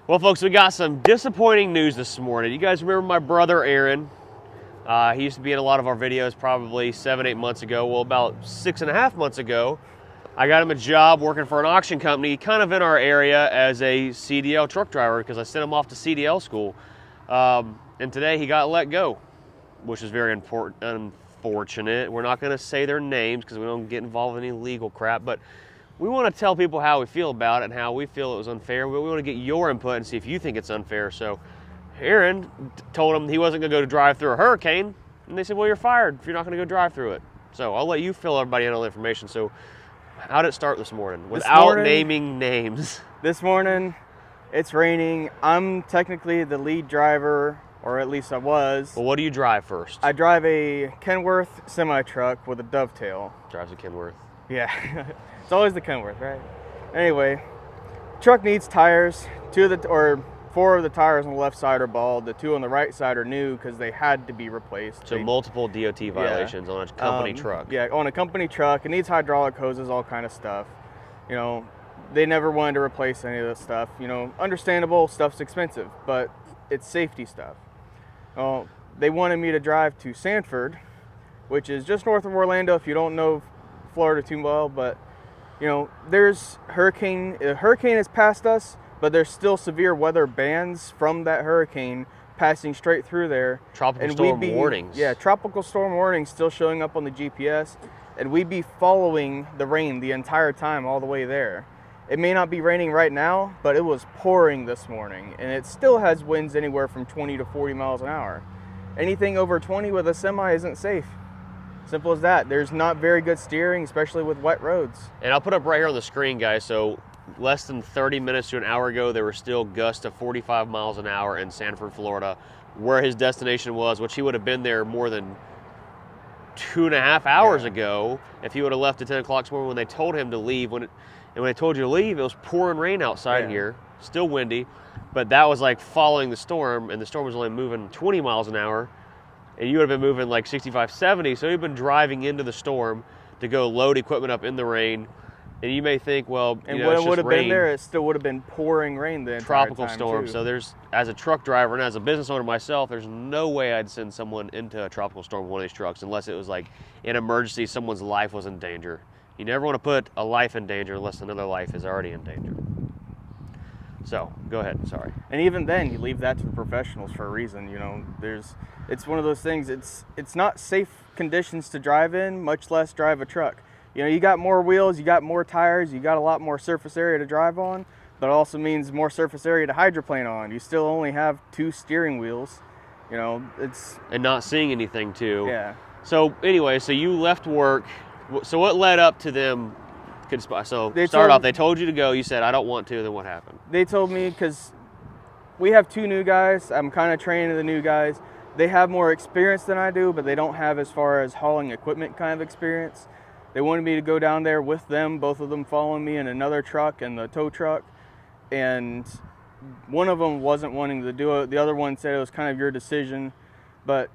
Well, folks, we got some disappointing news this morning. You guys remember my brother, Aaron? He used to be in a lot of our videos probably 7-8 months ago. Well, about 6.5 months ago, I got him a job working for an auction company kind of in our area as a CDL truck driver because I sent him off to CDL school. And today he got let go, which is very unfortunate. We're not going to say their names because we don't get involved in any legal crap, but we want to tell people how we feel about it and how we feel it was unfair. We want to get your input and see if you think it's unfair. So Aaron told him he wasn't going to go drive through a hurricane, and they said, well, you're fired if you're not going to go drive through it. So I'll let you fill everybody in on the information. So how did it start this morning without naming names? This morning, it's raining. I'm technically the lead driver, or at least I was. Well, what do you drive first? I drive a Kenworth semi-truck with a dovetail. Drives a Kenworth. Yeah, it's always the Kenworth, right? Anyway, truck needs tires. 4 of the tires on the left side are bald. The 2 on the right side are new because they had to be replaced. So multiple DOT violations on a company truck. Yeah, on a company truck. It needs hydraulic hoses, all kind of stuff. You know, they never wanted to replace any of this stuff. You know, understandable, stuff's expensive, but it's safety stuff. Well, they wanted me to drive to Sanford, which is just north of Orlando if you don't know Florida too well, but you know, there's a hurricane has passed us, but there's still severe weather bands from that hurricane passing straight through there. Tropical storm warnings. Yeah, tropical storm warnings still showing up on the GPS, and we'd be following the rain the entire time all the way there. It may not be raining right now, but it was pouring this morning, and it still has winds anywhere from 20 to 40 miles an hour. Anything over 20 with a semi isn't safe. Simple as that. There's not very good steering, especially with wet roads. And I'll put up right here on the screen, guys. So less than 30 minutes to an hour ago, there were still gusts of 45 miles an hour in Sanford, Florida, where his destination was, which he would have been there more than 2.5 hours ago if he would have left at 10 o'clock this morning when they told him to leave. And when they told you to leave, it was pouring rain outside here, still windy, but that was like following the storm, and the storm was only moving 20 miles an hour. And you would have been moving like 65, 70, so you've been driving into the storm to go load equipment up in the rain. And you may think, well, and you know, what it's it would just have been there, it still would have been pouring rain the entire tropical time storm. too. So there's, as a truck driver and as a business owner myself, there's no way I'd send someone into a tropical storm with one of these trucks unless it was like an emergency, someone's life was in danger. You never want to put a life in danger unless another life is already in danger. So go ahead, sorry. And even then, you leave that to the professionals for a reason. You know, it's one of those things. It's not safe conditions to drive in, much less drive a truck. You know, you got more wheels, you got more tires, you got a lot more surface area to drive on, but it also means more surface area to hydroplane on. You still only have 2 steering wheels. You know, and not seeing anything too. Yeah. So anyway, so you left work. So what led up to them? So they told you to go. You said, I don't want to. Then what happened? They told me because we have 2 new guys. I'm kind of training the new guys. They have more experience than I do, but they don't have as far as hauling equipment kind of experience. They wanted me to go down there with them, both of them following me in another truck and the tow truck. And one of them wasn't wanting to do it. The other one said it was kind of your decision. But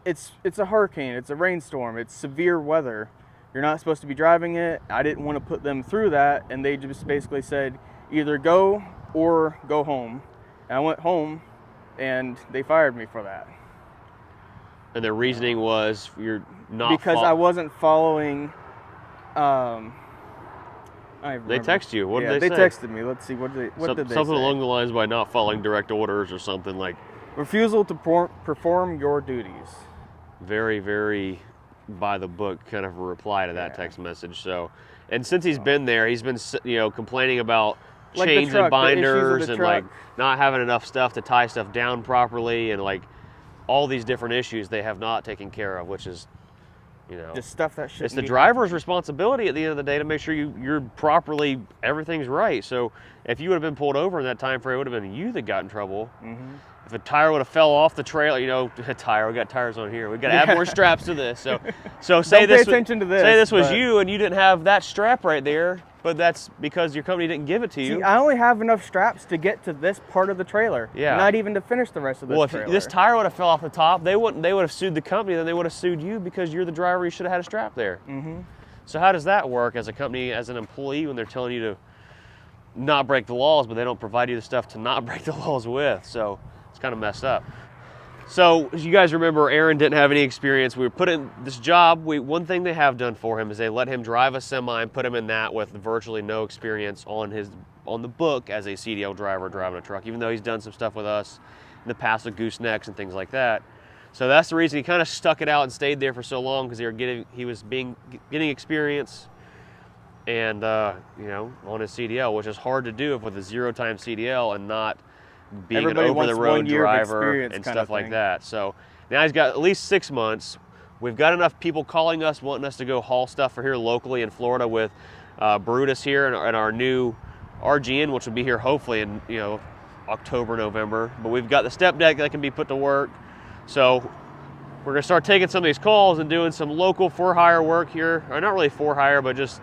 it's a hurricane. It's a rainstorm. It's severe weather. You're not supposed to be driving it. I didn't want to put them through that, and they just basically said, either go or go home. And I went home, and they fired me for that. And the reasoning was you're not because I wasn't following. They text you. What did they say? They texted me. Let's see. What did they say? Something along the lines by not following direct orders or something like. Refusal to perform your duties. Very, very by the book kind of a reply to that text message. So, and since he's been there, he's been, you know, complaining about chains and binders and like not having enough stuff to tie stuff down properly and like all these different issues they have not taken care of, which is, you know, just stuff that shouldn't it's the driver's responsibility at the end of the day to make sure you're properly, everything's right. So if you would have been pulled over in that time frame, it would have been you that got in trouble. Mm-hmm. If a tire would have fell off the trailer, you know, a tire, we got tires on here. We got to add more straps to this. So say this. Pay attention to this. Say this was you and you didn't have that strap right there, but that's because your company didn't give it to you. See, I only have enough straps to get to this part of the trailer. Yeah. Not even to finish the rest of this trailer. Well, if this tire would have fell off the top, they would have sued the company, then they would have sued you because you're the driver, you should have had a strap there. Mm-hmm. So how does that work as a company, as an employee, when they're telling you to not break the laws, but they don't provide you the stuff to not break the laws with. So it's kind of messed up. So as you guys remember, Aaron didn't have any experience. We were put in this job. One thing they have done for him is they let him drive a semi and put him in that with virtually no experience on the book as a CDL driver driving a truck, even though he's done some stuff with us in the past with goosenecks and things like that. So that's the reason he kind of stuck it out and stayed there for so long, because he was getting experience and you know, on his CDL, which is hard to do with a 0-time CDL and not being an over-the-road driver and stuff like that. So now he's got at least 6 months. We've got enough people calling us, wanting us to go haul stuff for here locally in Florida with Brutus here and our new RGN, which will be here hopefully in, you know, October, November. But we've got the step deck that can be put to work. So we're gonna start taking some of these calls and doing some local for-hire work here. Or not really for-hire, but just,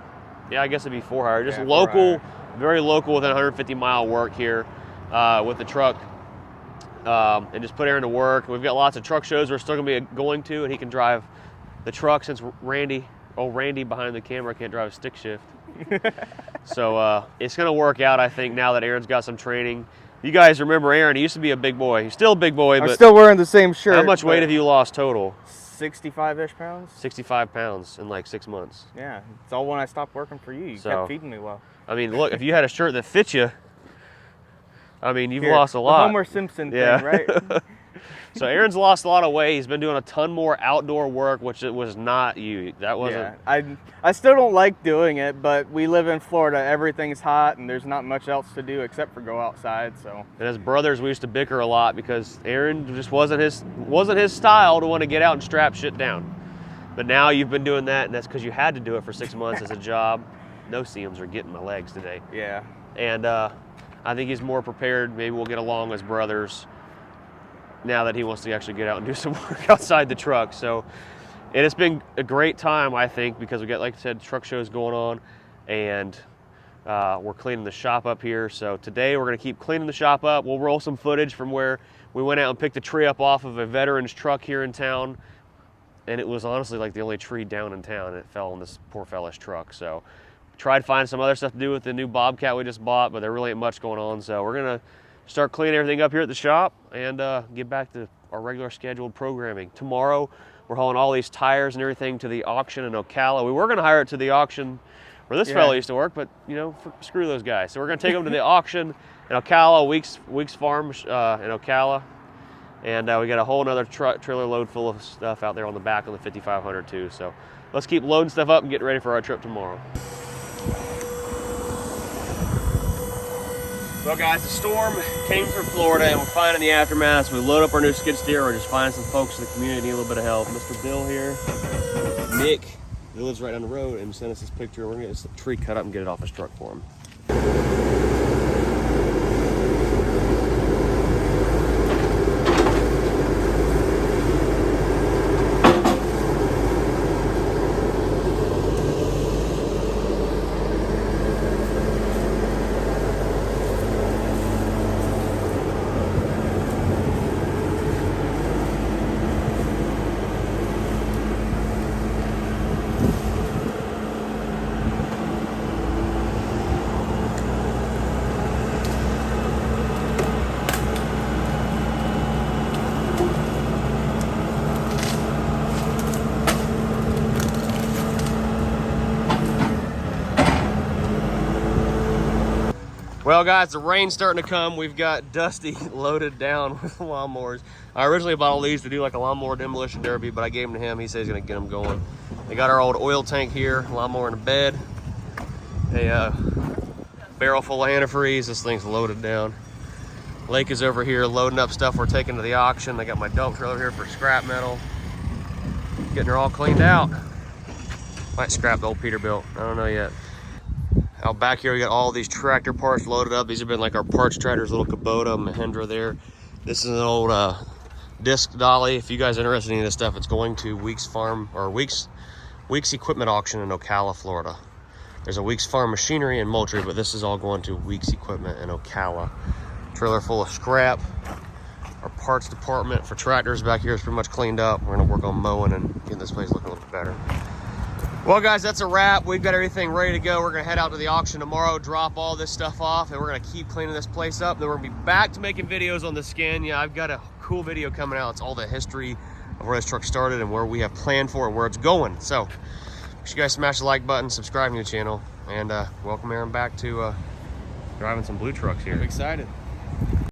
yeah, I guess it'd be for-hire. Just local, very local, within 150-mile work here. With the truck, and just put Aaron to work. We've got lots of truck shows we're still gonna be going to, and he can drive the truck since Randy behind the camera can't drive a stick shift. So it's gonna work out, I think, now that Aaron's got some training. You guys remember Aaron? He used to be a big boy. He's still a big boy, but I'm still wearing the same shirt. How much weight have you lost total? 65-ish pounds. 65 pounds in like 6 months. Yeah, it's all when I stopped working for you. You kept feeding me well. I mean, look, if you had a shirt that fits you, I mean, you've lost a lot. The Homer Simpson thing, right? So Aaron's lost a lot of weight. He's been doing a ton more outdoor work, which it was not you. That wasn't. Yeah, I still don't like doing it, but we live in Florida. Everything's hot, and there's not much else to do except for go outside. So. And as brothers, we used to bicker a lot because Aaron just wasn't his style to want to get out and strap shit down. But now you've been doing that, and that's because you had to do it for 6 months as a job. No seams are getting my legs today. Yeah. And I think he's more prepared. Maybe we'll get along as brothers now that he wants to actually get out and do some work outside the truck. So it's been a great time, I think, because we got, like I said, truck shows going on, and we're cleaning the shop up here. So today we're going to keep cleaning the shop up. We'll roll some footage from where we went out and picked a tree up off of a veteran's truck here in town, and it was honestly like the only tree down in town, and it fell on this poor fella's truck. So tried to find some other stuff to do with the new Bobcat we just bought, but there really ain't much going on. So we're gonna start cleaning everything up here at the shop and get back to our regular scheduled programming. Tomorrow, we're hauling all these tires and everything to the auction in Ocala. We were gonna hire it to the auction where this fella used to work, but you know, screw those guys. So we're gonna take them to the auction in Ocala, Weeks Farm in Ocala. And we got a whole nother trailer load full of stuff out there on the back on the 5500 too. So let's keep loading stuff up and getting ready for our trip tomorrow. Well guys, the storm came through Florida and we're finding the aftermath. So we load up our new skid steer. We're just finding some folks in the community need a little bit of help. Mr. Bill here, Nick, he lives right down the road, and sent us this picture. We're gonna get this tree cut up and get it off his truck for him. Well guys, the rain's starting to come. We've got Dusty loaded down with lawnmowers. I originally bought all these to do like a lawnmower demolition derby, but I gave them to him. He says he's gonna get them going. They got our old oil tank here, lawnmower in a bed, a barrel full of antifreeze. This thing's loaded down. Lake is over here loading up stuff we're taking to the auction. I got my dump trailer here for scrap metal. Getting her all cleaned out. Might scrap the old Peterbilt, I don't know yet. Out back here, we got all these tractor parts loaded up. These have been like our parts tractor's little Kubota, Mahindra there. This is an old disc dolly. If you guys are interested in any of this stuff, it's going to Weeks Farm, or Weeks Equipment Auction in Ocala, Florida. There's a Weeks Farm Machinery in Moultrie, but this is all going to Weeks Equipment in Ocala. Trailer full of scrap. Our parts department for tractors back here is pretty much cleaned up. We're gonna work on mowing and getting this place looking a little bit better. Well, guys, that's a wrap. We've got everything ready to go. We're gonna head out to the auction tomorrow, drop all this stuff off, and we're gonna keep cleaning this place up. Then we're gonna be back to making videos on the skin. Yeah, I've got a cool video coming out. It's all the history of where this truck started and where we have planned for it, where it's going. So make sure you guys smash the like button, subscribe to the channel, and welcome Aaron back to driving some blue trucks here. I'm excited.